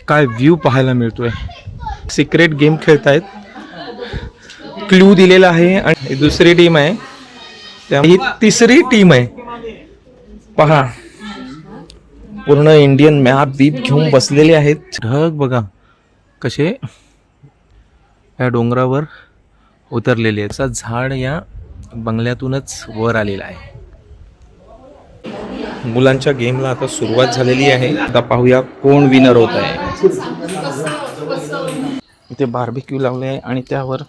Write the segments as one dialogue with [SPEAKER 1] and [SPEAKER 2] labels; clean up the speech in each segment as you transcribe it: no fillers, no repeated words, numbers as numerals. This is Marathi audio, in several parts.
[SPEAKER 1] काय व्ह्यू पाहायला मिळतोय. सिक्रेट गेम खेळतायत. क्लू दिलेला आहे आणि दुसरी टीम आहे, ही तिसरी टीम आहे. पहा, पूर्ण इंडियन मॅप बीप घेऊन बसलेले आहेत. ढग बघा कसे या डोंगरावर उतरलेले आहेत. झाड या बंगल्यातूनच वर आलेला आहे. मुलांच्या गेमला आता सुरुवात झालेली आहे. आता पाहूया कोण विनर होत आहे. इथे बार्बिक्यू लावले आहे आणि त्यावर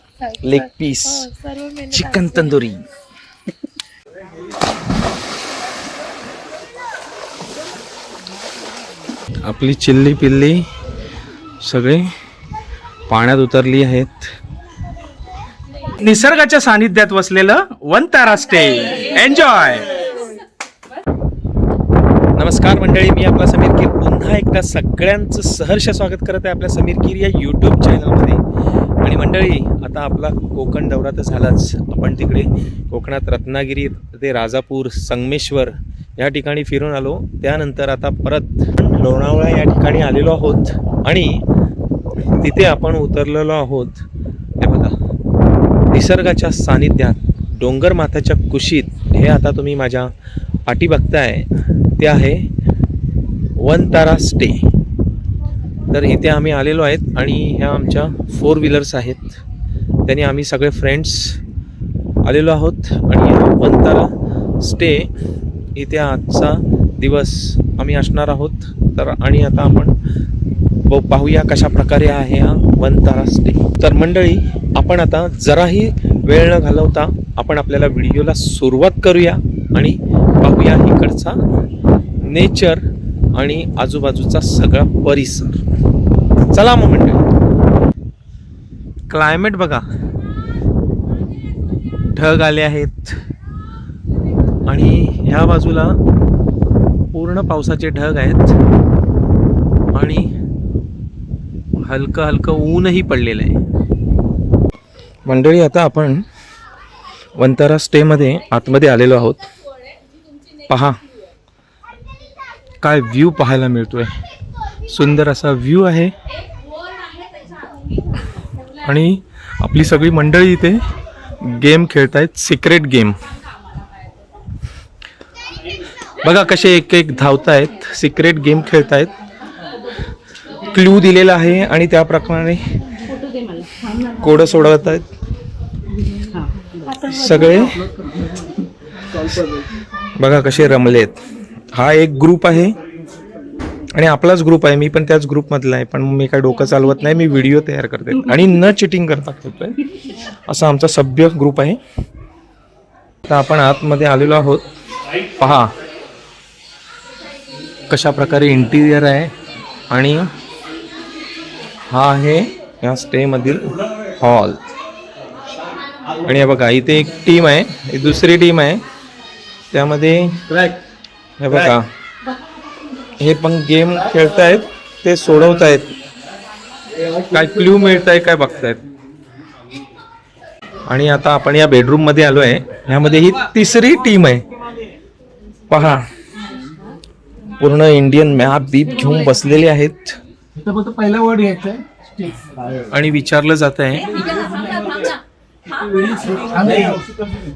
[SPEAKER 1] लेग पीस, चिकन तंदुरी. आपली चिल्ली पिल्ली सगळे पाण्यात उतरली आहेत. निसर्गाच्या सानिध्यात वसलेलं वंतारा स्टे. एन्जॉय. नमस्कार मंडळी, मी आपला समीर कीर पुन्हा एकदा सगळ्यांचं सहर्ष स्वागत करत आहे आपल्या समीर कीर या यूट्यूब चॅनलमध्ये. आणि मंडळी, आता आपला कोकण दौरा तर झालाच. आपण तिकडे कोकणात रत्नागिरी ते राजापूर, संगमेश्वर या ठिकाणी फिरून आलो. त्यानंतर आता परत लोणावळा या ठिकाणी आलेलो आहोत आणि तिथे आपण उतरलेलो आहोत. हे बघा, निसर्गाच्या सानिध्यात डोंगर माथ्याच्या कुशीत हे आता तुम्ही माझ्या पाठी बघताय ते आहे वंतारा स्टे. तर इथे आम्ही आलेलो आहेत आणि ह्या आमच्या 4 व्हीलर्स आहेत. त्यांनी आम्ही सगळे फ्रेंड्स आलेलो आहोत आणि वंतारा स्टे इथे आजचा दिवस आम्ही असणार आहोत. तर आणि आता आपण पाहूया कशा प्रकारे आहे हा वंतारा स्टे. तर मंडळी, आपण आता जराही वेळ न घालवता आपण आपल्याला व्हिडिओला सुरुवात करूया आणि पाहूया इकडचा नेचर आणि आजूबाजूचा सगळा परिसर. चला मग मंडळी. क्लायमेट बघा, ढग आले आहेत आणि ह्या बाजूला पूर्ण पावसाचे ढग आहेत आणि हलकं हलकं ऊनही पडलेलं आहे. मंडळी, आता आपण वंतारा स्टेमध्ये आतमध्ये आलेलो आहोत. पहा काय व्ह्यू पाहायला मिळतोय. सुंदर असा व्ह्यू आहे आणि आपली सगळी मंडळी इथे गेम खेळतायत. सिक्रेट गेम बघा कसे एक एक धावतायत. सिक्रेट गेम खेळतायत. क्लू दिलेला आहे आणि त्याप्रमाणे कोड सोडवत आहेत सगळे. बघा कसे रमलेत. हा एक ग्रुप आहे आणि आपलाच ग्रुप आहे. मी पण त्याच ग्रुपमधला आहे, पण मी काय डोकं चालवत नाही. मी व्हिडिओ तयार करते आणि न चिटिंग करता खेळतोय. असा आमचा सभ्य ग्रुप आहे. तर आपण आतमध्ये आलेलो आहोत. पहा कशा प्रकारे इंटिरियर आहे आणि हा आहे या स्टे मधील हॉल. आणि हे बघा, इथे एक टीम आहे, एक दुसरी टीम आहे. त्यामध्ये हे बघा, हे पण गेम खेळतायत, ते सोडवतायत. काय क्ल्यू मिळताय काय बघतायत. आणि आता आपण या बेडरूम मध्ये आलो आहे. ह्यामध्ये ही तिसरी टीम आहे. पहा, पूर्ण इंडियन मॅप बीप घेऊन बसलेले आहेत
[SPEAKER 2] पहिला वर्ड घ्यायचा
[SPEAKER 1] आणि विचारलं जात आहे.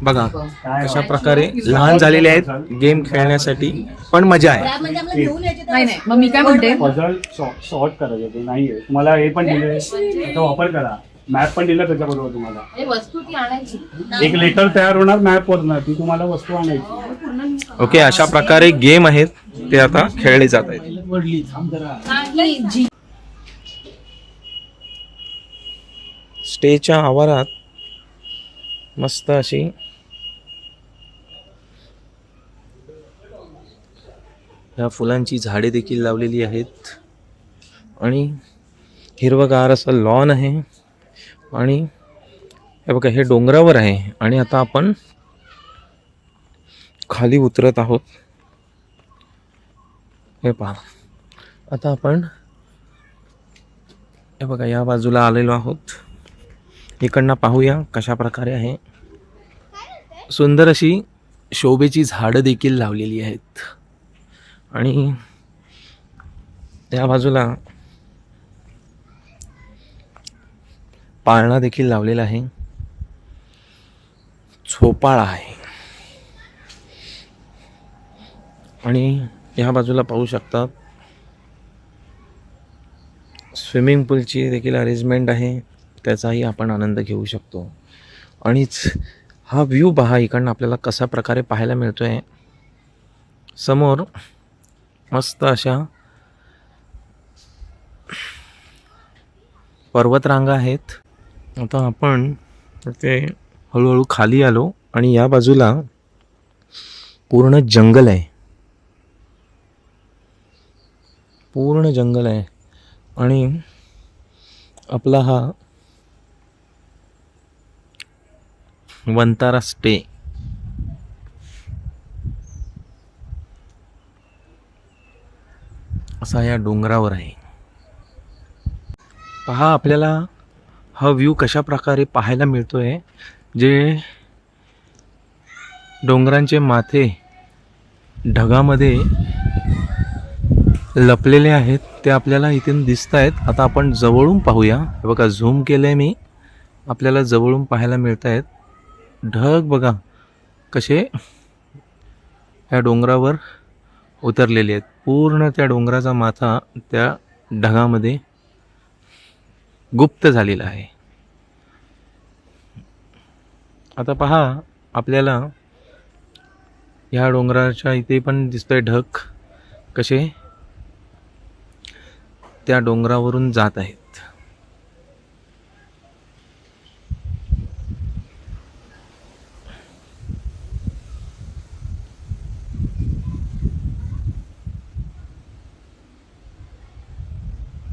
[SPEAKER 1] बघा कशा प्रकारे लहान झालेले आहेत गेम खेळण्यासाठी, पण मजा आहे.
[SPEAKER 3] नाही मग मी काय म्हणते,
[SPEAKER 2] पझल सॉर्ट करायचं ते नाहीये. तुम्हाला हे पण दिले, त्याचा वापर करा. मॅप पण दिला त्याच्याबरोबर. तुम्हाला
[SPEAKER 3] वस्तू ती आणायची,
[SPEAKER 2] एक लेटर तयार होणार मॅप वरनं, ती तुम्हाला वस्तू आणायची.
[SPEAKER 1] ओके, अशा प्रकारे गेम आहेत ते आता खेळले जात आहेत. स्टेच्या आवारात मस्त अशी या फुलांची झाडे देखील लावलेली आहेत आणि हिरवगार असं लॉन आहे. आणि हे बघा, हे डोंगरावर आहे आणि आता आपण खाली उतरत आहोत. हे पहा, आता आपण हे बघा या बाजूला आलेलो आहोत. इकडनं पाहूया कशा प्रकारे आहे. सुंदर अशी शोभेची झाडं देखील लावलेली आहेत आणि त्या बाजूला पाळणा देखील लावलेला आहे, झोपाळा आहे आणि ह्या बाजूला पाहू शकता स्विमिंग पूलची देखील अरेंजमेंट आहे, त्याचाही आपण आनंद घेऊ शकतो. आणिच हा व्ह्यू पहा इकडनं आपल्याला कशा प्रकारे पाहायला मिळतो आहे. समोर मस्त अशा पर्वतरांगा आहेत. आता आपण ते हळूहळू खाली आलो आणि या बाजूला पूर्ण जंगल आहे, पूर्ण जंगल आहे आणि आपला हा वंतारा स्टे असा या डोंगरावर आहे. पहा आपल्याला हा व्ह्यू कशा प्रकारे पाहायला मिळतो आहे. जे डोंगरांचे माथे ढगामध्ये लपलेले आहेत ते आपल्याला इथून दिसत आहेत. आता आपण जवळून पाहूया. हे बघा झूम केलं आहे मी, आपल्याला जवळून पाहायला मिळत आहेत. ढग बघा कसे ह्या डोंगरावर उतरलेले आहेत. पूर्ण त्या डोंगराचा माथा त्या ढगामध्ये गुप्त झालेला आहे. आता पहा आपल्याला ह्या डोंगराच्या इथे पण दिसतोय ढग कसे त्या डोंगरावरून जात आहेत.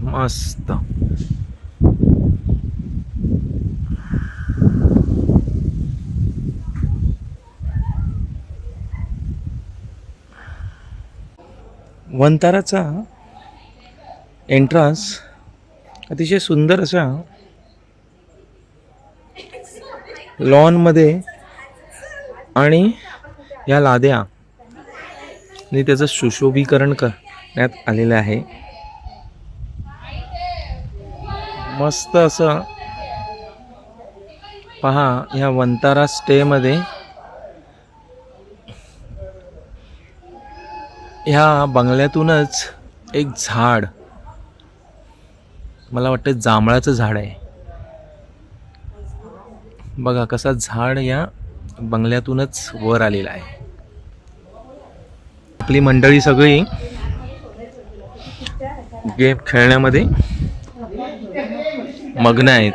[SPEAKER 1] मस्त वंताराचा एंट्रन्स अतिशय सुंदर अशा लॉनमध्ये आणि या लाद्या आणि त्याचं सुशोभीकरण करण्यात आलेलं आहे. मस्त असं पहा ह्या वंतारा स्टेमध्ये ह्या बंगल्यातूनच एक झाड, मला वाटतं जांभळाचं झाड आहे. बघा कसा झाड या बंगल्यातूनच वर आलेला आहे. आपली मंडळी सगळी गेम खेळण्यामध्ये मग्न आहेत.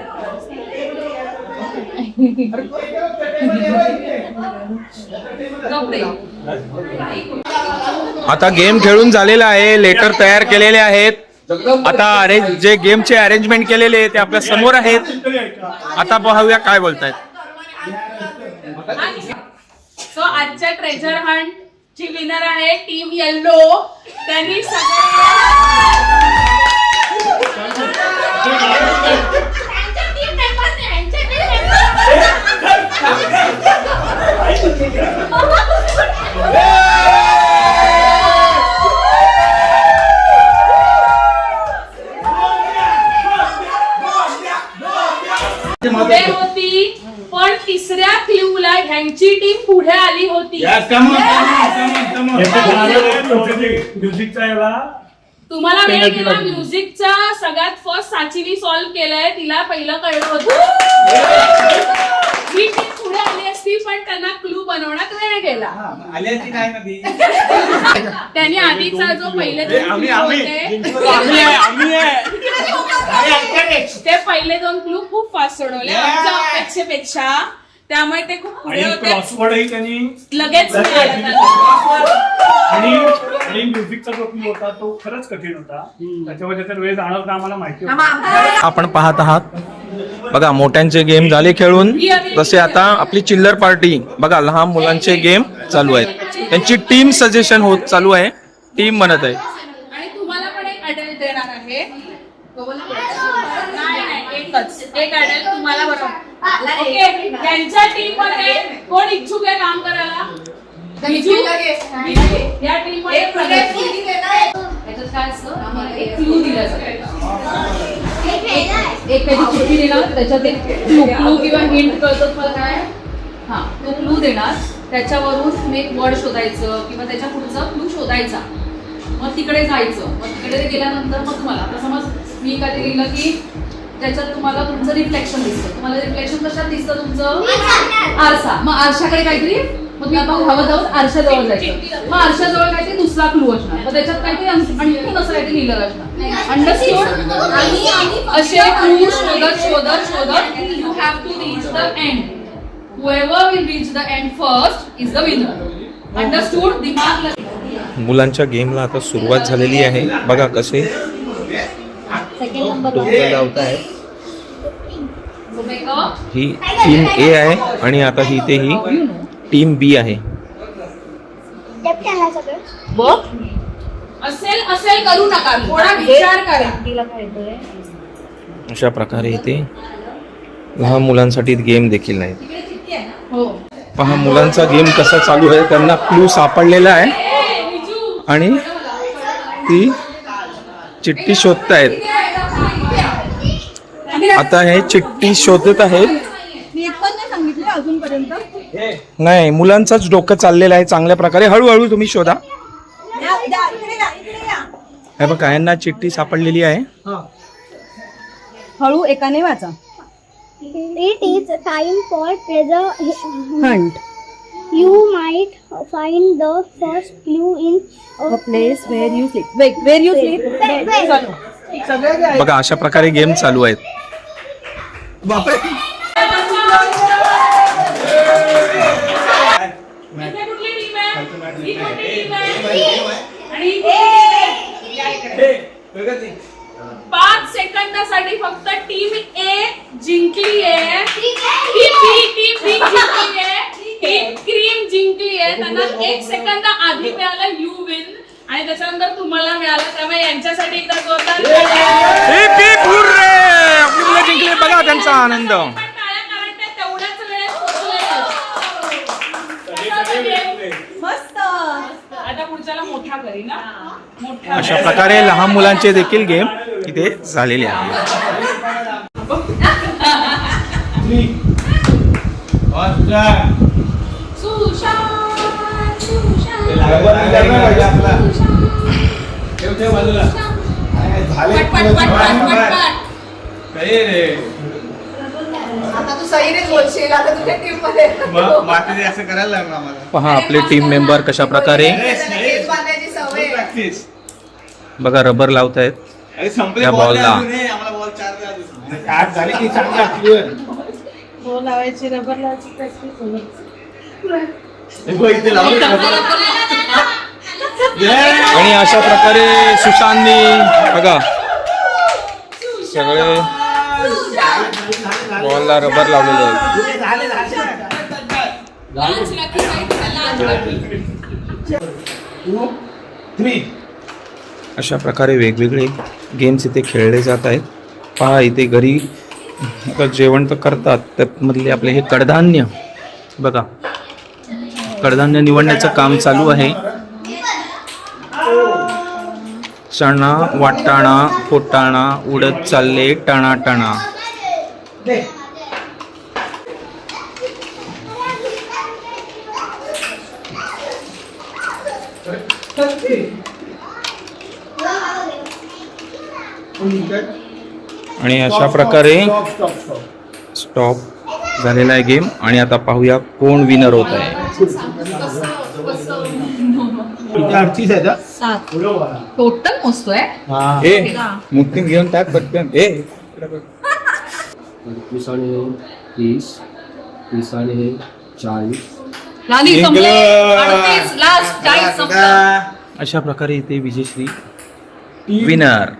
[SPEAKER 1] आता गेम खेळून झालेला आहे, लेटर तयार केलेले आहेत. आता जे गेमचे अरेंजमेंट केलेले ते आपल्या समोर आहेत. आता पाहूया काय बोलतायत.
[SPEAKER 3] सो आजच्या ट्रेजर हंट ची विनर आहे टीम येल्लो. त्यांनी पुढे होती, पण तिसऱ्या क्ल्यूला ह्यांची टीम पुढे आली होती.
[SPEAKER 2] म्युझिकचा याला
[SPEAKER 3] तुम्हाला वेळ गेला. म्युझिकचा सगळ्यात फर्स्ट साचीने सॉल्व्ह केलंय, तिला पहिलं कळलं होतं. ही टीम पुढे आली असती पण त्यांना क्लू बनवण्यात वेळ गेला. त्यांनी आधीचा जो पहिले दोन क्लू होते ते पहिले दोन क्लू खूप फास्ट सोडवले आमच्या अपेक्षेपेक्षा. त्यामुळे ते खूप पुढे होते.
[SPEAKER 2] क्रॉसवर्डही त्यांनी
[SPEAKER 3] लगेच
[SPEAKER 2] आणि म्युझिकचा जो क्लू होता तो खरंच कठीण होता. त्याच्यामध्ये तर वेळ जाणवता आम्हाला माहिती होतं.
[SPEAKER 1] आपण पाहत आहात बघा मोठ्यांचे गेम झाले खेळून, तसे आता आपली चिल्लर पार्टी बघा लहान मुलांचे गेम चालू आहेत. त्यांची टीम सजेशन होत चालू आहे, टीम बनत आहे.
[SPEAKER 3] आणि तुम्हाला पण एक अडल्ट देणार आहे. नाही एक अडल्ट तुम्हाला बरोबर. ओके त्यांच्या टीम मध्ये कोण इच्छुक आहे काम करायला? या टीम मध्ये एक क्लू दिला जातो. एक काही चिठ्ठी देणार, त्याच्यात एक क्लू किंवा हिंट कळतो तुम्हाला काय. हां, तो क्लू देणार, त्याच्यावरून तुम्ही एक वर्ड शोधायचं किंवा त्याच्या पुढचा क्लू शोधायचा, मग तिकडे जायचं. मग तिकडे गेल्यानंतर मग तुम्हाला आता समज मी काय लिहिलं की त्याच्यात तुम्हाला तुमचं रिफ्लेक्शन दिसतं. तुम्हाला रिफ्लेक्शन कशात दिसतं तुमचं? आरसा. मग आरशाकडे काहीतरी, मग तुम्ही आपण हवं जाऊन आरशाजवळ जायचं. मग आरशाजवळ काहीतरी दुसरा क्लू असणार, मग त्याच्यात काहीतरी आणखी असं काहीतरी लिहिलं असणार. अंडरस्टूड? असे क्लू शोधत you have to reach the end. Whoever will reach the end first is the winner. Understood? दिमाग लगा.
[SPEAKER 1] मुलांच्या गेमला आता सुरुवात झालेली आहे. बघा कसे डोकं लावत आहेत. ही टीम ए आहे आणि आता ही टीम बी आहे.
[SPEAKER 3] असेल करू नका, थोडा विचार करा.
[SPEAKER 1] अशा प्रकारे इथे लहान मुलांसाठी गेम देखील नाहीत.
[SPEAKER 3] हो.
[SPEAKER 1] पहा मुलांचा गेम कसा चालू आहे. त्यांना क्लू सापडलेला आहे आणि ती चिठ्ठी शोधतायत. आता हे चिठ्ठी शोधत आहेत. नाही, मुलांचाच डोकं चाललेलं आहे चांगल्या प्रकारे. हळूहळू तुम्ही शोधा. हे बघा यांना चिठ्ठी सापडलेली आहे.
[SPEAKER 4] हळू एकाने वाचा.
[SPEAKER 5] It is time for treasure
[SPEAKER 4] Hunt.
[SPEAKER 5] You might find the first clue in
[SPEAKER 4] A place where you sleep. Wait, where you sleep?
[SPEAKER 5] bed.
[SPEAKER 1] बघा अशा प्रकारे गेम चालू आहेत.
[SPEAKER 3] इथे कुठली टीम आहे? ही कोणती टीम आहे? आणि ही कोणती टीम आहे? 5 सेकंदासाठी फक्त टीम ए जिंकली आहे. टीम बी जिंकली आहे. टीम क्रीम जिंकली आहे. त्यांना 1 सेकंद आधी मिळालं यू विन आणि त्याच्यानंतर तुम्हाला मिळालं. त्यामुळे यांच्यासाठी एकदा जोरदार
[SPEAKER 1] आपली मुलं जिंकली. बघा त्यांचा आनंद.
[SPEAKER 3] तेवढ्याच वेळेत
[SPEAKER 4] मस्त.
[SPEAKER 3] आता पुढच्याला मोठा करी ना. मोठा
[SPEAKER 1] अशा प्रकारे लहान मुलांचे देखील गेम इथे झालेले आहे.
[SPEAKER 4] आता तू सईने बोलशील, आता तुझ्या टीम मध्ये
[SPEAKER 2] असं करायला लागलं आम्हाला.
[SPEAKER 1] पहा आपले टीम मेंबर कशा प्रकारे
[SPEAKER 4] केस बांधायची सवय आहे.
[SPEAKER 2] प्रॅक्टिस.
[SPEAKER 1] बघा रबर लावतायत
[SPEAKER 2] अरे संपले
[SPEAKER 1] त्या
[SPEAKER 2] बॉल
[SPEAKER 1] बॉलला.
[SPEAKER 2] आम्हाला बॉल 4 द्या अजून. काय झाली की चांगली आपली होय.
[SPEAKER 4] बॉल लावायची, रबर लावायची प्रॅक्टिस.
[SPEAKER 2] हे बघ इथे लावलं रबर.
[SPEAKER 1] आणि अशा प्रकारे सुशांतनी बघा सगळे बॉलला रबर लावलेले आहेत.
[SPEAKER 2] झाले.
[SPEAKER 1] अशा प्रकारे वेगवेगळे गेम्स इथे खेळले जात आहेत. पहा इथे घरी आता जेवण तर करतात, त्यामधले आपले हे कडधान्य बघा, कडधान्य निवडण्याचं काम चालू आहे. चणा, वाटाणा, फुटाणा उडत चालले टणाटणा. आणि अशा प्रकारे स्टॉप झालेला आहे गेम. आणि आता पाहूया कोण विनर होत आहे.
[SPEAKER 2] 38 आहे का?
[SPEAKER 4] 7.
[SPEAKER 3] टोटल मोजतोय.
[SPEAKER 1] मुक्ती घेऊन टाक पटकन.
[SPEAKER 6] 30 आणि 30, 30 आणि 40.
[SPEAKER 3] लाली संपले. 38 लास्ट 40 संपलं.
[SPEAKER 1] अशा प्रकारे इथे विजयश्री विनर.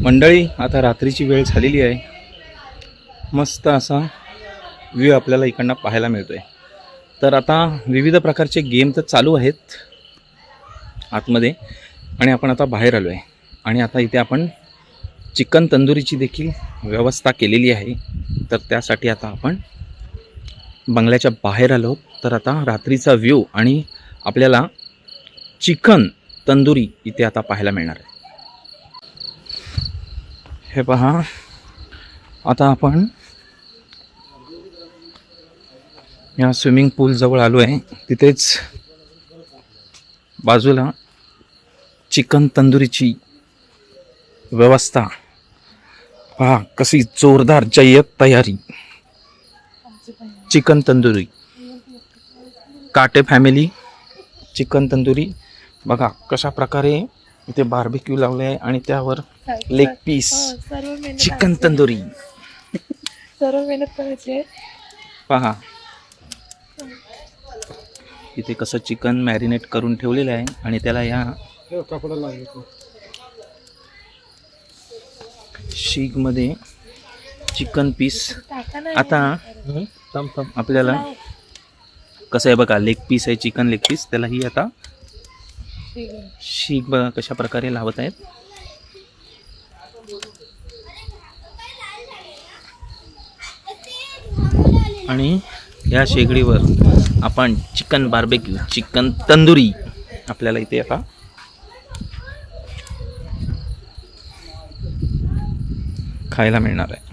[SPEAKER 1] मंडळी आता रात्रीची वेळ झालेली आहे. मस्त असा व्ह्यू आपल्याला इकडनं पाहायला मिळतोय. तर आता विविध प्रकारचे गेम तर चालू आहेत आतमध्ये आणि आपण आता बाहेर आलो आहे. आणि आता इथे आपण चिकन तंदुरीची देखील व्यवस्था केलेली आहे. तर त्यासाठी आता आपण बंगल्याच्या बाहेर आलो. तर आता रात्रीचा व्ह्यू आणि आपल्याला चिकन तंदुरी इथे आता पाहायला मिळणार आहे. हे पहा, आता आपण या स्विमिंग पूल जवळ आलो आहे. तिथेच बाजूला चिकन तंदुरीची व्यवस्था पहा, कशी जोरदार जय्यत तयारी. चिकन तंदुरी, काटे फॅमिली चिकन तंदुरी. बघा कशा प्रकारे इथे बार्बिक्यू लावले आहे आणि त्यावर लेग पीस चिकन तंदुरी.
[SPEAKER 7] सर्व मेहनत करायची आहे.
[SPEAKER 1] पहा इथे कसं चिकन मॅरिनेट करून ठेवलेलं आहे आणि त्याला या शीग मध्ये चिकन पीस. आता आपल्याला कसं आहे बघा, लेग पीस आहे, चिकन लेग पीस, त्याला ही आता शीग बघा कशा प्रकारे लावत आहेत. आणि या शेगडीवर आपण चिकन बार्बेक्यू, चिकन तंदुरी आपल्याला इथे आता खायला मिळणार आहे.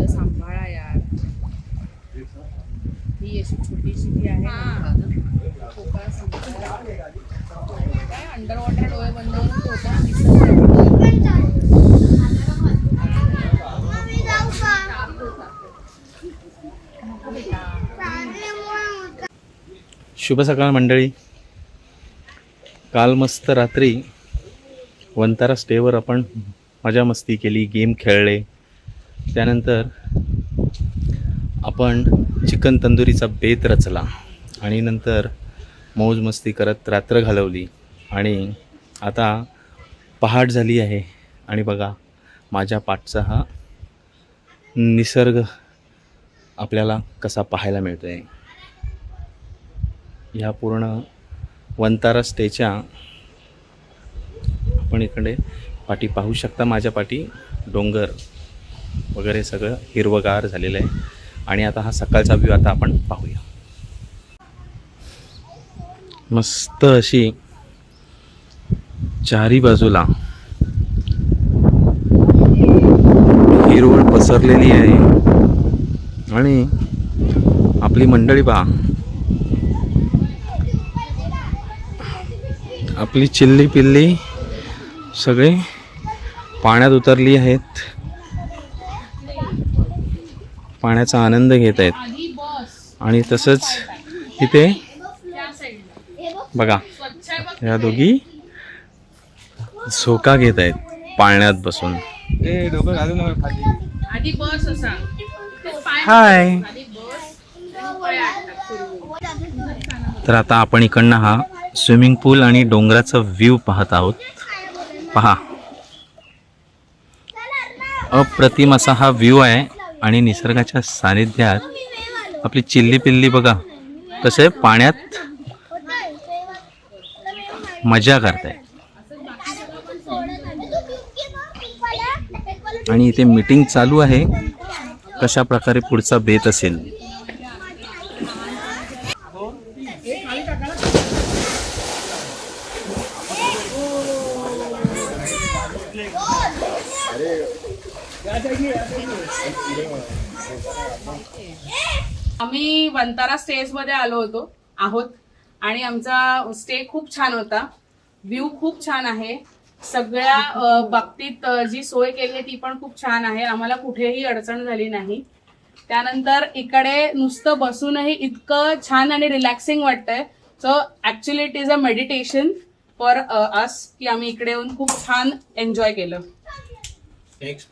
[SPEAKER 7] सांभाळा यार, ही अशी छोटीशी जी आहे ना, खोका सांभाळा. काय अंडर वॉटर डोळे बंद करून खोका दिसत
[SPEAKER 1] शुभ सकाळ मंडळी. काल मस्त रात्री वंतारा स्टेवर आपण मजा मस्ती केली, गेम खेळले. त्यानंतर आपण चिकन तंदुरीचा बेत रचला आणि नंतर मौज मस्ती करत रात्र घालवली. आणि आता पहाट झाली आहे आणि बघा माझ्या पाठचा हा निसर्ग आपल्याला कसा पाहायला मिळतो आहे. ह्या पूर्ण वंतारा स्टेच्या आपण इकडे पाठी पाहू शकता. माझ्या पाठी डोंगर वगैरे सगळं हिरवगार झालेलं आहे. आणि आता हा सकाळचा व्ह्यू आता आपण पाहूया. मस्त अशी चारी बाजूला हिरवळ पसरलेली आहे आणि आपली मंडळी पहा, आपली चिल्ली पिल्ली सगळे पाण्यात उतरली आहेत, पाण्याचा आनंद घेत आहेत. आणि तसंच इथे बघा या दोघी झोका घेत आहेत पाण्यात बसून. हाय. तर आता आपण इकडनं हा स्विमिंग पूल आणि डोंगराचा व्ह्यू पाहत आहोत. पहा अप्रतिम असा हा व्ह्यू आहे आणि निसर्गाच्या सानिध्यात आपली चिल्ली पिल्ली बघा कसे पाण्यात मजा करताय. आणि इथे मीटिंग चालू आहे, कशा प्रकारे पुढचा बेत असेल.
[SPEAKER 7] आम्ही वंतारा स्टेज मध्ये आलो आहोत आणि आमचा स्टे खूप छान होता. व्ह्यू खूप छान आहे. सगळ्या बाबतीत जी सोय केली ती पण खूप छान आहे. आम्हाला कुठेही अडचण झाली नाही. त्यानंतर इकडे नुसतं बसूनही इतकं छान आणि रिलॅक्सिंग वाटतंय. So actually it is a meditation for us की आम्ही इकडे येऊन खूप छान एन्जॉय केलं.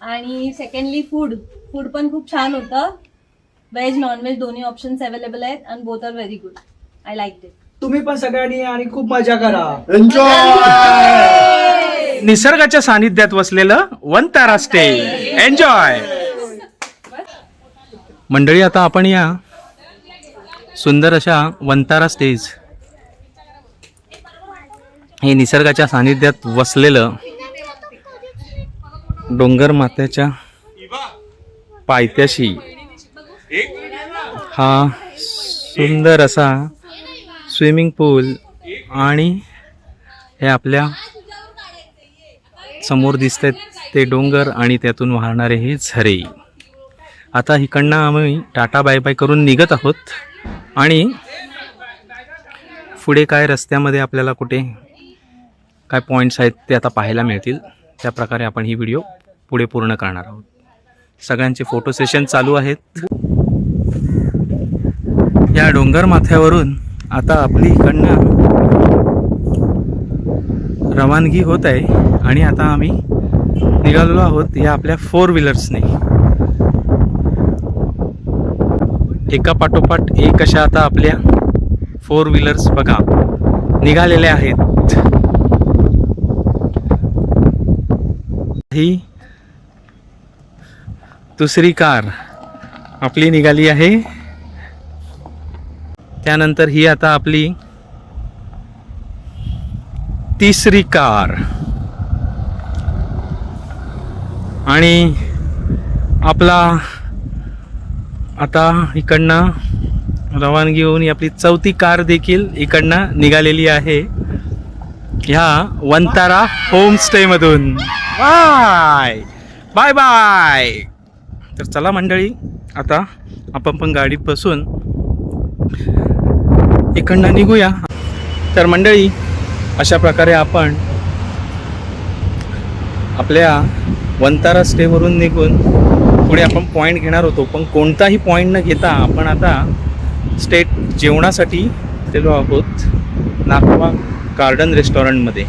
[SPEAKER 8] आणि सेकंडली फूड पण खूप छान होतं. व्हेज नॉनव्हेज दोन्ही ऑप्शन्स अवेलेबल आहेत and both are very good. I like it.
[SPEAKER 9] तुम्ही पण सगळ्यांनी आणि खूप मजा करा.
[SPEAKER 1] निसर्गाच्या सानिध्यात वसलेलं वंतारा स्टे. एन्जॉय मंडळी. आता आपण या सुंदर अशा वंतारा स्टेज हे निसर्गाच्या सानिध्यात वसलेलं डोंगर माथ्याच्या पायथ्याशी हा सुंदर असा स्विमिंग पूल आणि हे आपल्या समोर दिसतात ते डोंगर आणि त्यातून वाहणारे हे झरे. आता इकडनं आम्ही टाटा बाय बाय करून निघत आहोत आणि पुढे काय रस्त्यामध्ये आपल्याला कुठे काय पॉईंट्स आहेत ते आता पाहायला मिळतील. त्या प्रकारे आपण ही व्हिडिओ पुढे पूर्ण करणार आहोत. सगळ्यांचे फोटो सेशन चालू आहेत. या डोंगर माथ्यावरून आता आपली इकडनं रवानगी होत आहे आणि आता आम्ही निघालेलो आहोत या आपल्या 4 व्हीलर्सने. एका पाठोपाठ एक अशा आता आपल्या 4 व्हीलर्स बघा निघालेल्या आहेत. ही दुसरी कार आपली निघाली आहे. त्यानंतर ही आता आपली तिसरी कार आणि आपला आता इकडनं रवानगी होऊन आपली चौथी कार देखील इकडनं निघालेली आहे ह्या वंतारा होमस्टेमधून. Bye bye bye. तर चला मंडळी, आता आपण पण गाडीत बसून इकडनं निघूया. तर मंडळी, अशा प्रकारे आपण आपल्या वंतारा स्टेवरून निघून पुढे आपण पॉईंट घेणार होतो, पण कोणताही पॉईंट न घेता आपण आता स्टेट जेवणासाठी गेलो आहोत नागवा गार्डन रेस्टॉरंटमध्ये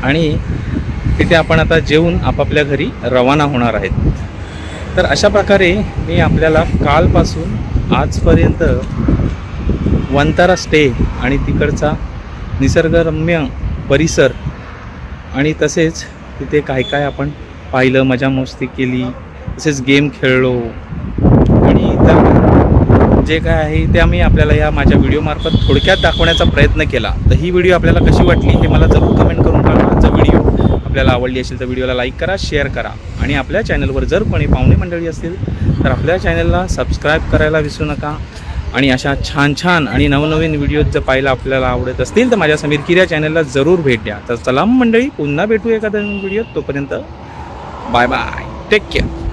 [SPEAKER 1] आणि तिथे आपण आता जेवून आपापल्या घरी रवाना होणार आहेत. तर अशा प्रकारे मी आपल्याला कालपासून आजपर्यंत वंतारा स्टे आणि तिकडचा निसर्गरम्य परिसर आणि तसेच तिथे काय काय आपण पाहिलं, मजा मस्ती केली, तसेच गेम खेळलो आणि इतर जे काय आहे ते आम्ही आपल्याला या माझ्या व्हिडिओमार्फत थोडक्यात दाखवण्याचा प्रयत्न केला. तर ही व्हिडिओ आपल्याला कशी वाटली हे मला जरूर कमेंट करून कळवा. जर व्हिडिओ आपल्याला आवडली असेल तर व्हिडिओला लाईक करा, शेअर करा आणि आपल्या चॅनलवर जर कोणी पाहुणे मंडळी असतील तर आपल्या चॅनलला सबस्क्राईब करायला विसरू नका. आणि अशा छान छान आणि नवनवीन व्हिडिओज जर पाहायला आपल्याला आवडत असतील तर माझ्या समीर किर या चॅनलला जरूर भेट द्या. तर चला मंडळी, पुन्हा भेटू एखाद्या व्हिडिओत. तोपर्यंत बाय बाय, टेक केअर.